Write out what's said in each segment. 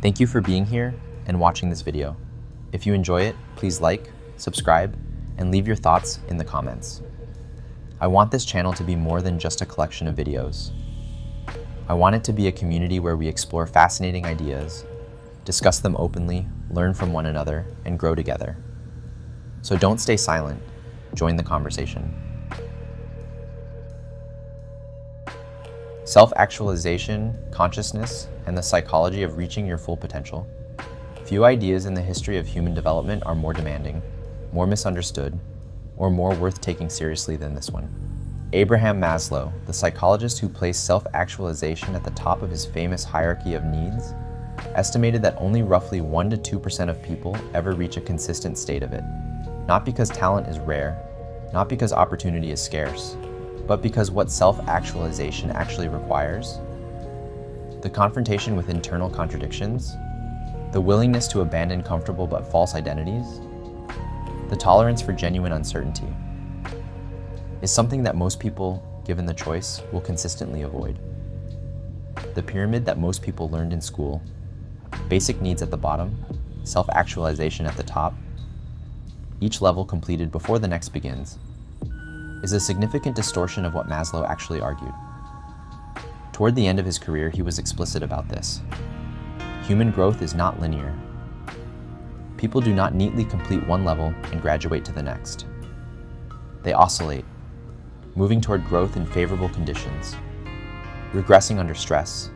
Thank you for being here and watching this video. If you enjoy it, please like, subscribe, and leave your thoughts in the comments. I want this channel to be more than just a collection of videos. I want it to be a community where we explore fascinating ideas, discuss them openly, learn from one another, and grow together. So don't stay silent, join the conversation. Self-actualization, consciousness, and the psychology of reaching your full potential. Few ideas in the history of human development are more demanding, more misunderstood, or more worth taking seriously than this one. Abraham Maslow, the psychologist who placed self-actualization at the top of his famous hierarchy of needs, estimated that only roughly 1% to 2% of people ever reach a consistent state of it. Not because talent is rare, not because opportunity is scarce, but because what self-actualization actually requires, the confrontation with internal contradictions, the willingness to abandon comfortable but false identities, the tolerance for genuine uncertainty, is something that most people, given the choice, will consistently avoid. The pyramid that most people learned in school, basic needs at the bottom, self-actualization at the top, each level completed before the next begins, is a significant distortion of what Maslow actually argued. Toward the end of his career, he was explicit about this. Human growth is not linear. People do not neatly complete one level and graduate to the next. They oscillate, moving toward growth in favorable conditions, regressing under stress,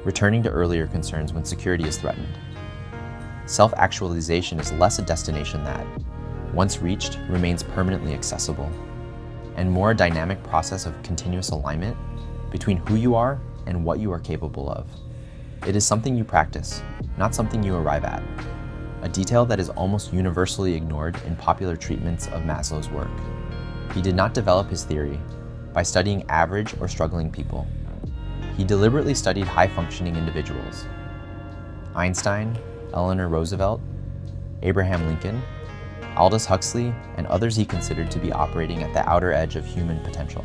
returning to earlier concerns when security is threatened. Self-actualization is less a destination that, once reached, remains permanently accessible, and more a dynamic process of continuous alignment between who you are and what you are capable of. It is something you practice, not something you arrive at, a detail that is almost universally ignored in popular treatments of Maslow's work. He did not develop his theory by studying average or struggling people. He deliberately studied high-functioning individuals. Einstein, Eleanor Roosevelt, Abraham Lincoln, Aldous Huxley, and others he considered to be operating at the outer edge of human potential.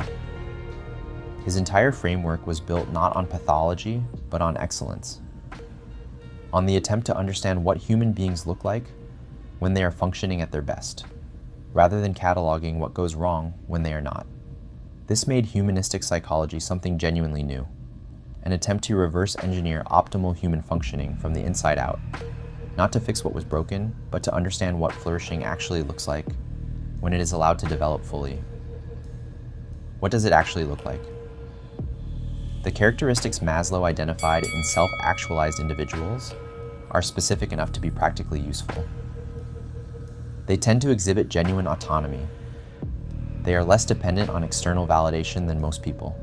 His entire framework was built not on pathology, but on excellence, on the attempt to understand what human beings look like when they are functioning at their best, rather than cataloging what goes wrong when they are not. This made humanistic psychology something genuinely new, an attempt to reverse engineer optimal human functioning from the inside out, not to fix what was broken, but to understand what flourishing actually looks like when it is allowed to develop fully. What does it actually look like? The characteristics Maslow identified in self-actualized individuals are specific enough to be practically useful. They tend to exhibit genuine autonomy. They are less dependent on external validation than most people,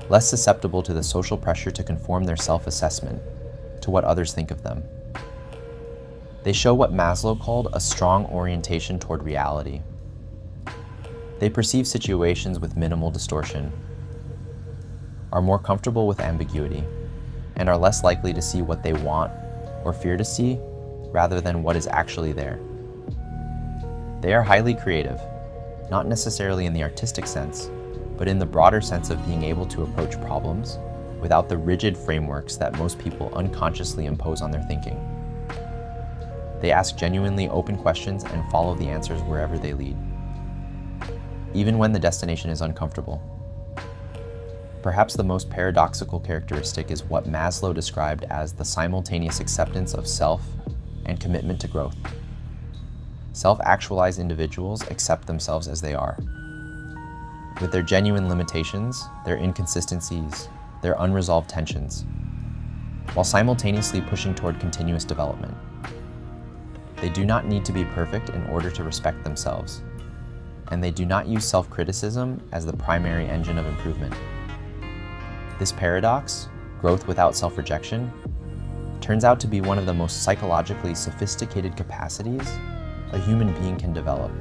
less susceptible to the social pressure to conform their self-assessment to what others think of them. They show what Maslow called a strong orientation toward reality. They perceive situations with minimal distortion, are more comfortable with ambiguity, and are less likely to see what they want or fear to see rather than what is actually there. They are highly creative, not necessarily in the artistic sense, but in the broader sense of being able to approach problems without the rigid frameworks that most people unconsciously impose on their thinking. They ask genuinely open questions and follow the answers wherever they lead, even when the destination is uncomfortable. Perhaps the most paradoxical characteristic is what Maslow described as the simultaneous acceptance of self and commitment to growth. Self-actualized individuals accept themselves as they are, with their genuine limitations, their inconsistencies, their unresolved tensions, while simultaneously pushing toward continuous development. They do not need to be perfect in order to respect themselves, and they do not use self-criticism as the primary engine of improvement. This paradox, growth without self-rejection, turns out to be one of the most psychologically sophisticated capacities a human being can develop,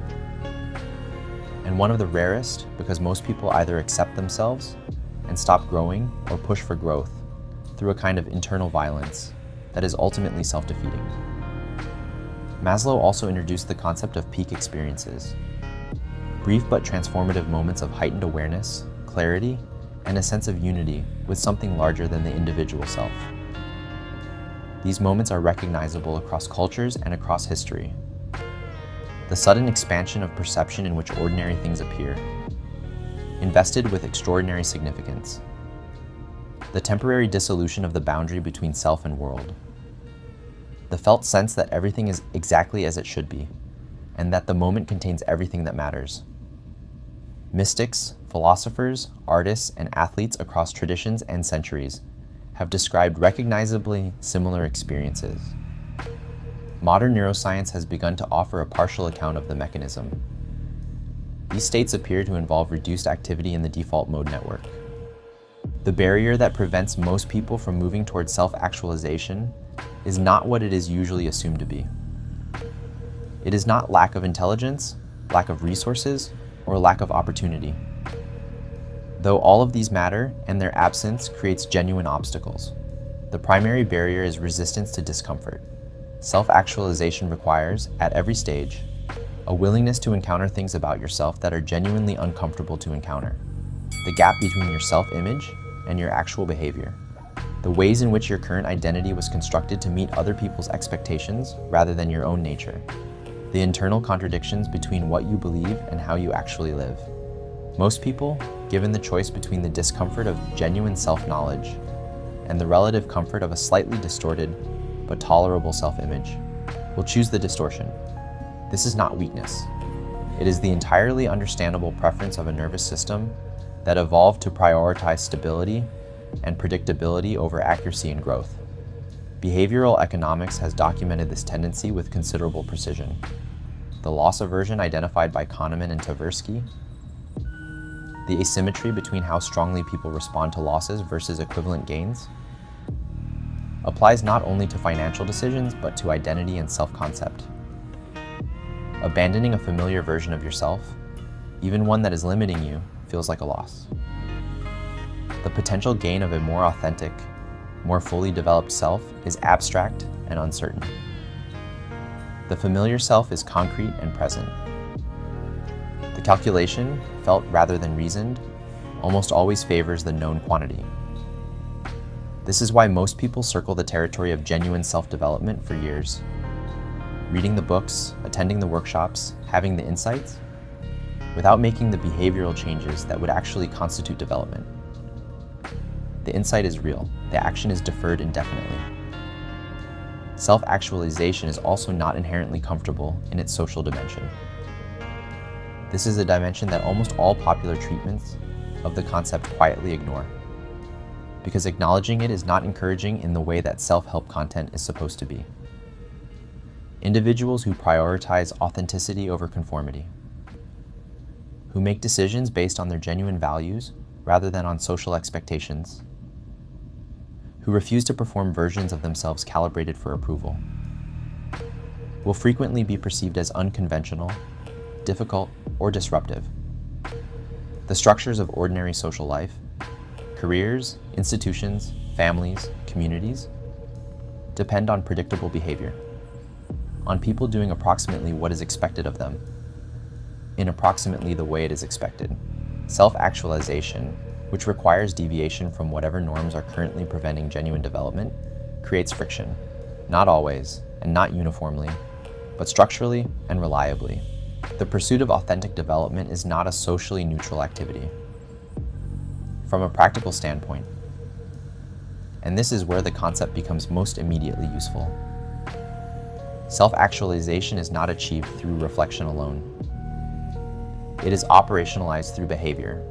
and one of the rarest because most people either accept themselves and stop growing or push for growth through a kind of internal violence that is ultimately self-defeating. Maslow also introduced the concept of peak experiences, brief but transformative moments of heightened awareness, clarity, and a sense of unity with something larger than the individual self. These moments are recognizable across cultures and across history. The sudden expansion of perception in which ordinary things appear, invested with extraordinary significance. The temporary dissolution of the boundary between self and world. The felt sense that everything is exactly as it should be, and that the moment contains everything that matters. Mystics, philosophers, artists, and athletes across traditions and centuries have described recognizably similar experiences. Modern neuroscience has begun to offer a partial account of the mechanism. These states appear to involve reduced activity in the default mode network. The barrier that prevents most people from moving towards self-actualization is not what it is usually assumed to be. It is not lack of intelligence, lack of resources, or lack of opportunity. Though all of these matter, and their absence creates genuine obstacles. The primary barrier is resistance to discomfort. Self-actualization requires, at every stage, a willingness to encounter things about yourself that are genuinely uncomfortable to encounter. The gap between your self-image and your actual behavior. The ways in which your current identity was constructed to meet other people's expectations rather than your own nature. The internal contradictions between what you believe and how you actually live. Most people, given the choice between the discomfort of genuine self-knowledge and the relative comfort of a slightly distorted but tolerable self-image, will choose the distortion. This is not weakness. It is the entirely understandable preference of a nervous system that evolved to prioritize stability and predictability over accuracy and growth. Behavioral economics has documented this tendency with considerable precision. The loss aversion identified by Kahneman and Tversky, the asymmetry between how strongly people respond to losses versus equivalent gains, applies not only to financial decisions but to identity and self-concept. Abandoning a familiar version of yourself, even one that is limiting you, feels like a loss. The potential gain of a more authentic, more fully developed self is abstract and uncertain. The familiar self is concrete and present. The calculation, felt rather than reasoned, almost always favors the known quantity. This is why most people circle the territory of genuine self-development for years. Reading the books, attending the workshops, having the insights, without making the behavioral changes that would actually constitute development. The insight is real, the action is deferred indefinitely. Self-actualization is also not inherently comfortable in its social dimension. This is a dimension that almost all popular treatments of the concept quietly ignore, because acknowledging it is not encouraging in the way that self-help content is supposed to be. Individuals who prioritize authenticity over conformity, who make decisions based on their genuine values rather than on social expectations, who refuse to perform versions of themselves calibrated for approval, will frequently be perceived as unconventional, difficult, or disruptive. The structures of ordinary social life, careers, institutions, families, communities, depend on predictable behavior, on people doing approximately what is expected of them, in approximately the way it is expected. Self-actualization, which requires deviation from whatever norms are currently preventing genuine development, creates friction, not always, and not uniformly, but structurally and reliably. The pursuit of authentic development is not a socially neutral activity. From a practical standpoint, and this is where the concept becomes most immediately useful, self-actualization is not achieved through reflection alone. It is operationalized through behavior,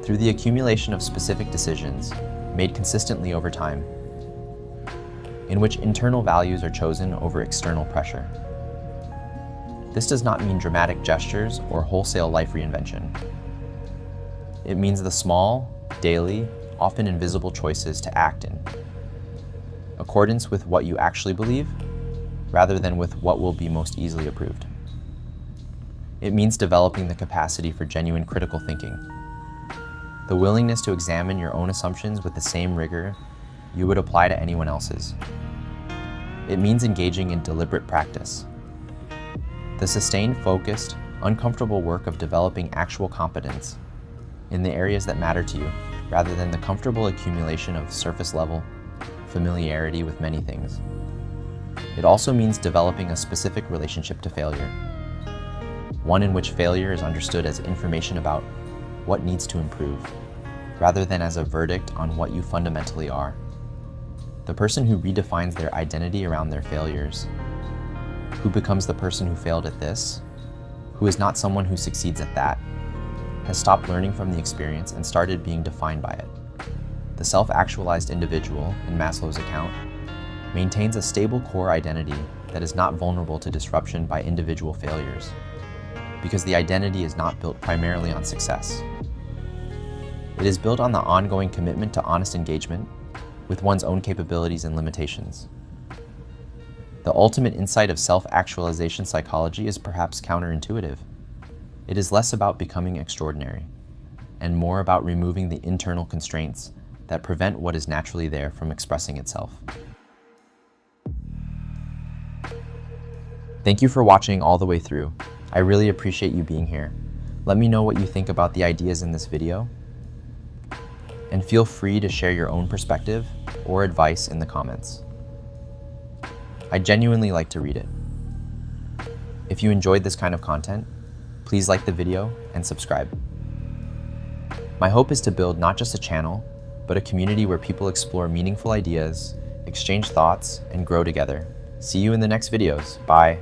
through the accumulation of specific decisions made consistently over time, in which internal values are chosen over external pressure. This does not mean dramatic gestures or wholesale life reinvention. It means the small, daily, often invisible choices to act in accordance with what you actually believe, rather than with what will be most easily approved. It means developing the capacity for genuine critical thinking, the willingness to examine your own assumptions with the same rigor you would apply to anyone else's. It means engaging in deliberate practice, the sustained, focused, uncomfortable work of developing actual competence in the areas that matter to you, rather than the comfortable accumulation of surface-level, familiarity with many things. It also means developing a specific relationship to failure, one in which failure is understood as information about what needs to improve, rather than as a verdict on what you fundamentally are. The person who redefines their identity around their failures, who becomes the person who failed at this, who is not someone who succeeds at that, has stopped learning from the experience and started being defined by it. The self-actualized individual, in Maslow's account, maintains a stable core identity that is not vulnerable to disruption by individual failures, because the identity is not built primarily on success. It is built on the ongoing commitment to honest engagement with one's own capabilities and limitations. The ultimate insight of self-actualization psychology is perhaps counterintuitive. It is less about becoming extraordinary, and more about removing the internal constraints that prevent what is naturally there from expressing itself. Thank you for watching all the way through. I really appreciate you being here. Let me know what you think about the ideas in this video, and feel free to share your own perspective or advice in the comments. I genuinely like to read it. If you enjoyed this kind of content, please like the video and subscribe. My hope is to build not just a channel, but a community where people explore meaningful ideas, exchange thoughts, and grow together. See you in the next videos. Bye.